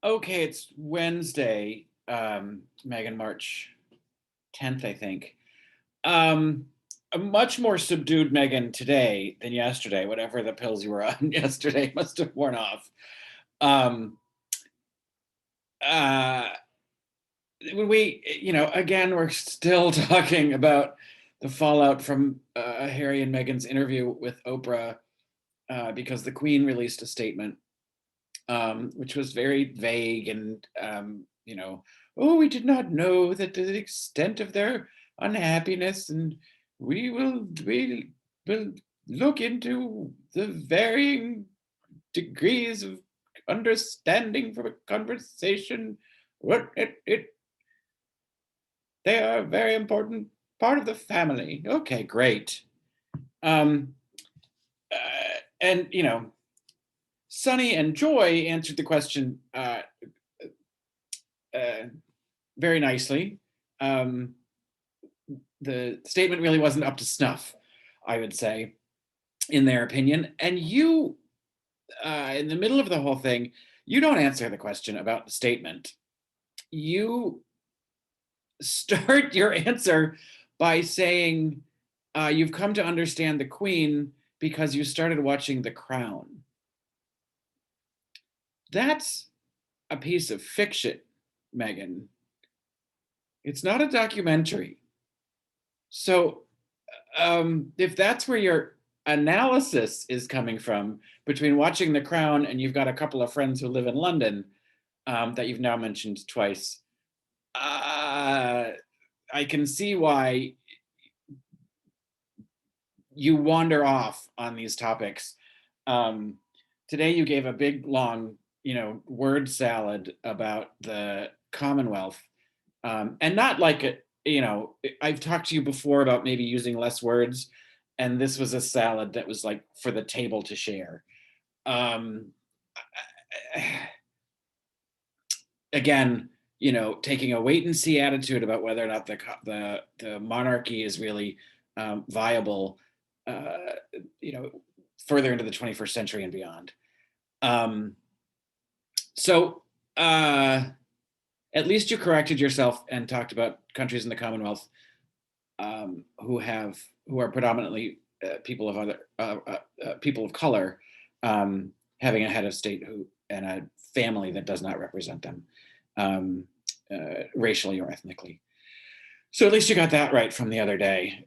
Okay, it's Wednesday, Megan, March 10th, I think. Um, a much more subdued Megan today than yesterday. Whatever the pills you were on yesterday must have worn off. Um, uh, when again, we're still talking about the fallout from Harry and Meghan's interview with Oprah because the Queen released a statement which was very vague and oh, we did not know that to the extent of their unhappiness, and we will look into the varying degrees of understanding from a conversation. What it they are a very important part of the family. Okay, great. Um, and Sunny and Joy answered the question uh, very nicely. Um, the statement really wasn't up to snuff, I would say, in their opinion. And you, in the middle of the whole thing, you don't answer the question about the statement. You start your answer by saying you've come to understand the Queen because you started watching The Crown. That's a piece of fiction, Megan. It's not a documentary. So if that's where your analysis is coming from between watching The Crown and you've got a couple of friends who live in London that you've now mentioned twice, I can see why you wander off on these topics. Um, Today you gave a big long, word salad about the Commonwealth, and not like it. I've talked to you before about maybe using less words, and this was a salad that was like for the table to share. Um, Again, taking a wait and see attitude about whether or not the monarchy is really viable, uh, you know, further into the 21st century and beyond. Um, so at least you corrected yourself and talked about countries in the Commonwealth who are predominantly people of color having a head of state who and a family that does not represent them racially or ethnically. So at least you got that right from the other day.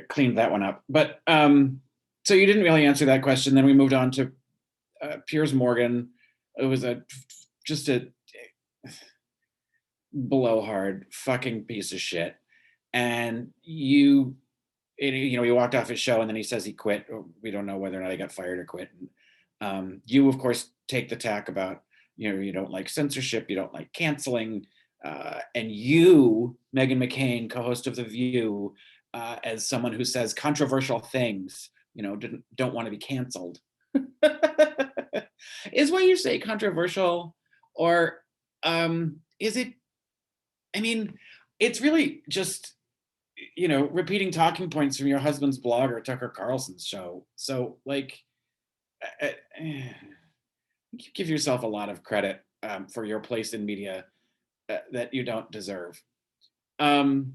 Cleaned that one up. But so you didn't really answer that question. Then we moved on to Piers Morgan. It was just a blowhard fucking piece of shit. And he walked off his show and then he says he quit. We don't know whether or not he got fired or quit. And, you, of course, take the tack about, you don't like censorship, you don't like canceling. And you, Meghan McCain, co-host of The View, as someone who says controversial things, don't want to be canceled. Is what you say controversial? Or is it, I mean, it's really just repeating talking points from your husband's blog or Tucker Carlson's show. So, like, you give yourself a lot of credit for your place in media that you don't deserve. Um,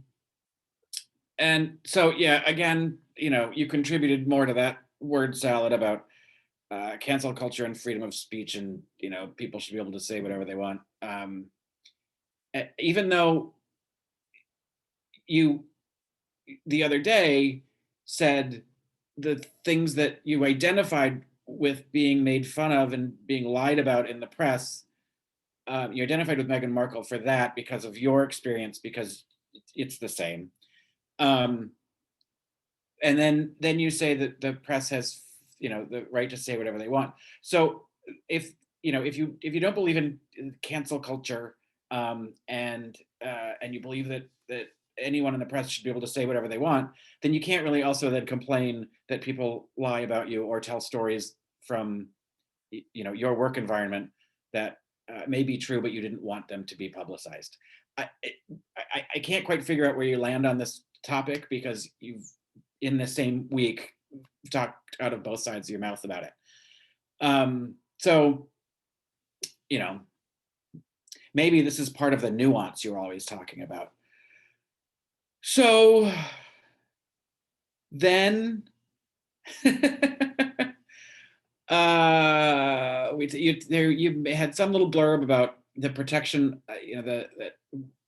and so, yeah, again, you contributed more to that word salad about cancel culture and freedom of speech, and people should be able to say whatever they want. Even though you the other day said the things that you identified with being made fun of and being lied about in the press, you identified with Meghan Markle for that because of your experience, because it's the same. And then you say that the press has, the right to say whatever they want. So if you don't believe in cancel culture, and you believe that anyone in the press should be able to say whatever they want, then you can't really also then complain that people lie about you or tell stories from your work environment that may be true, but you didn't want them to be publicized. I can't quite figure out where you land on this topic, because you've in the same week talked out of both sides of your mouth about it. So maybe this is part of the nuance you're always talking about. So then you had some little blurb about the protection,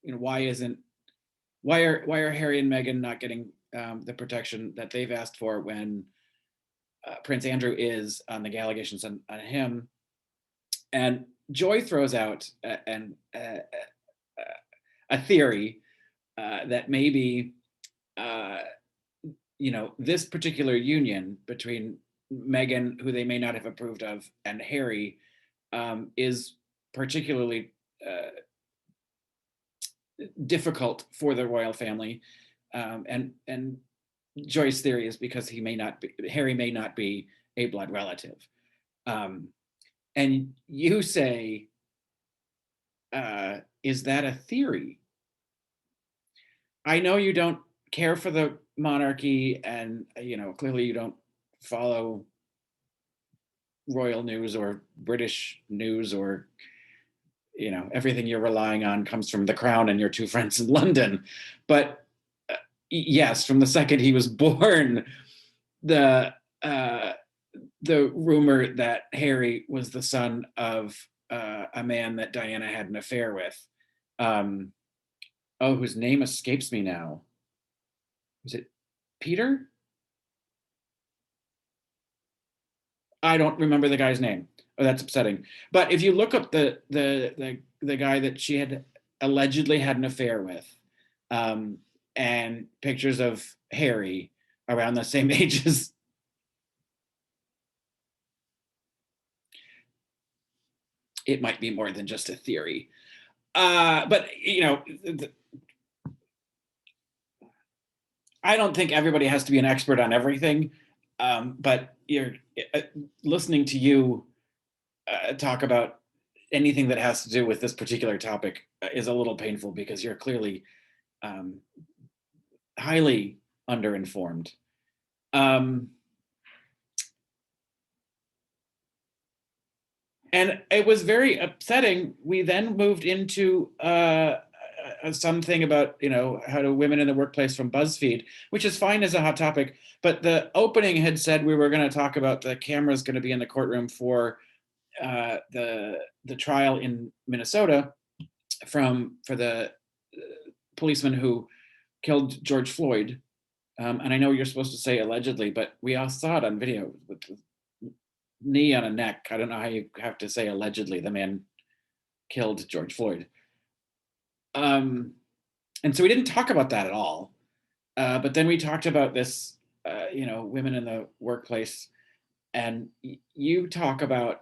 why are Harry and Meghan not getting the protection that they've asked for when Prince Andrew is on the allegations on him. And Joy throws out a theory that maybe this particular union between Meghan, who they may not have approved of, and Harry is particularly difficult for the royal family, and Joy's theory is because Harry may not be a blood relative, and you say, is that a theory? I know you don't care for the monarchy, and clearly you don't follow royal news or British news, or everything you're relying on comes from the Crown and your two friends in London. But yes, from the second he was born, the rumor that Harry was the son of a man that Diana had an affair with, whose name escapes me now. Was it Peter? I don't remember the guy's name. Oh, that's upsetting. But if you look up the guy that she had allegedly had an affair with, and pictures of Harry around the same age as, it might be more than just a theory. But I don't think everybody has to be an expert on everything. But you're listening to you talk about anything that has to do with this particular topic is a little painful, because you're clearly highly underinformed. And it was very upsetting. We then moved into something about how do women in the workplace from BuzzFeed, which is fine as a hot topic, but the opening had said we were going to talk about the cameras going to be in the courtroom for the trial in Minnesota for the policeman who killed George Floyd. And I know you're supposed to say allegedly, but we all saw it on video with the knee on a neck. I don't know how you have to say allegedly the man killed George Floyd. And so we didn't talk about that at all. But then we talked about this, women in the workplace, and you talk about,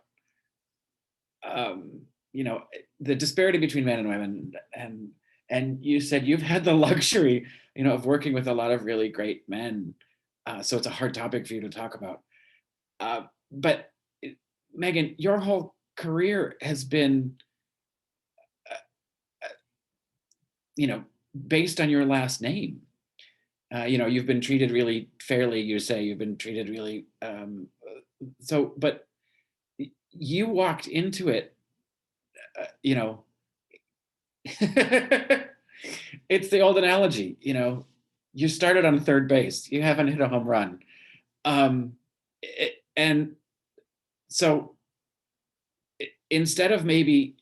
the disparity between men and women, and you said you've had the luxury, of working with a lot of really great men, so it's a hard topic for you to talk about. But Meghan, your whole career has been, based on your last name. You've been treated really fairly. You say you've been treated really, but you walked into it, it's the old analogy, you started on third base, you haven't hit a home run. And so instead of maybe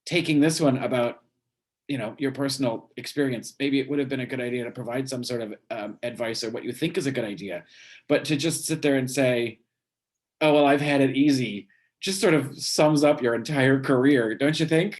taking this one about, your personal experience, maybe it would have been a good idea to provide some sort of advice or what you think is a good idea. But to just sit there and say, oh, well, I've had it easy, just sort of sums up your entire career, don't you think?